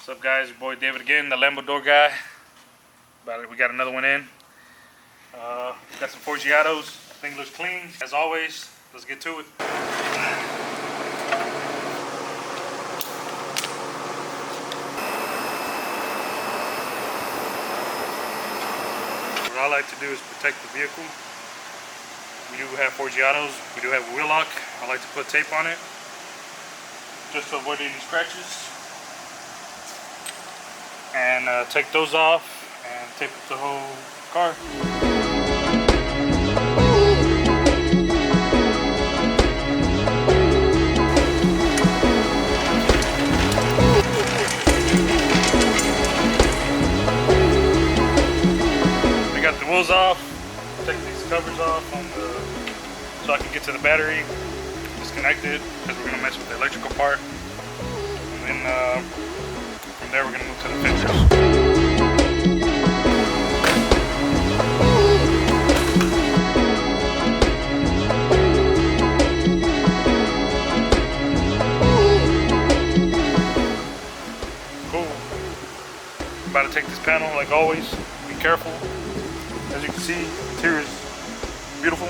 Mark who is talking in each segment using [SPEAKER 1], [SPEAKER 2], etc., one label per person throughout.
[SPEAKER 1] What's up, guys? Your boy David again, the Lambo Door guy. We got another one in. Got some Forgiatos. Thing looks clean. As always, let's get to it. What I like to do is protect the vehicle. We do have Forgiatos. We do have a wheel lock. I like to put tape on it just to avoid any scratches. And take those off and tape up the whole car. I got the wheels off. Take these covers off so I can get to the battery. Disconnect it because we're gonna mess with the electrical part. And then from there we're gonna move to the fenders. Cool. I'm about to take this panel like always. Be careful. As you can see, the interior is beautiful,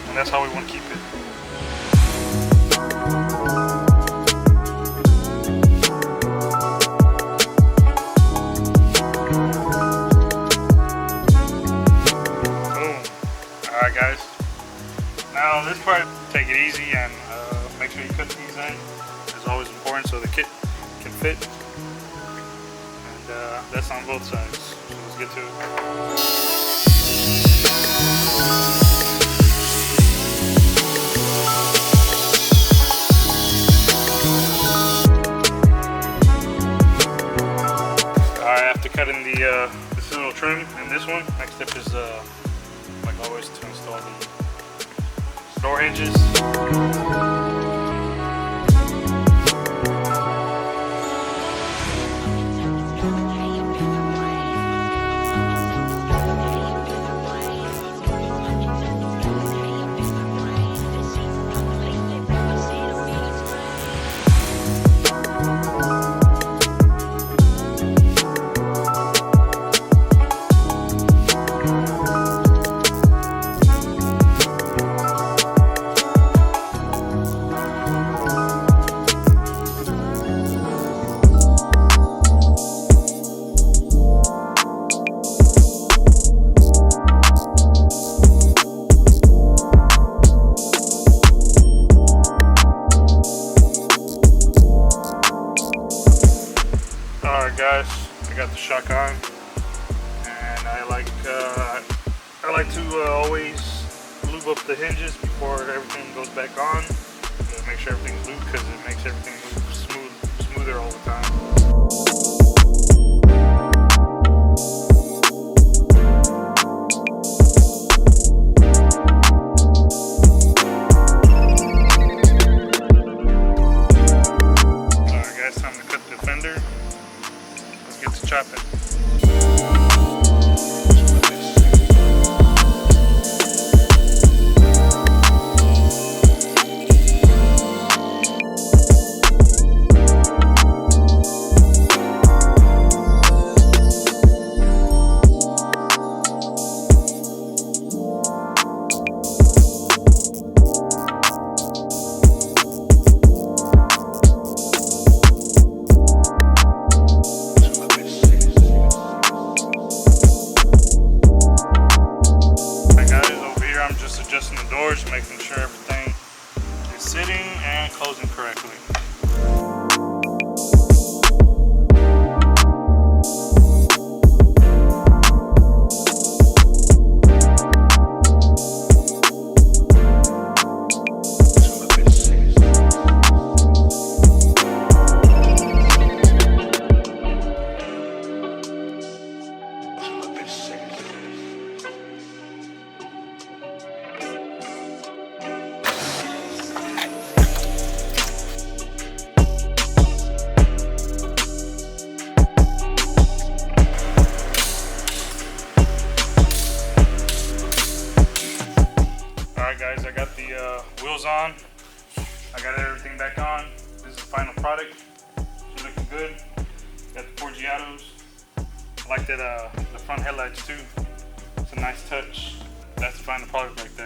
[SPEAKER 1] and that's how we want to keep it. Alright guys, now this part, take it easy and make sure you cut these in. It's always important so the kit can fit. And that's on both sides. So let's get to it. Alright, after cutting this little trim in this one, next step is like always to install the door hinges. Alright guys, I got the shock on, and I like to always lube up the hinges before everything goes back on. Make sure everything's lubed because it makes everything move smoother all the time. Alright guys, time to cut the fender. Let's get to chopping. Adjusting the doors, making sure everything is sitting and closing correctly. Alright guys, I got the wheels on. I got everything back on. This is the final product. It's looking good. Got the Forgiatos. I like that the front headlights too. It's a nice touch. That's the final product right there.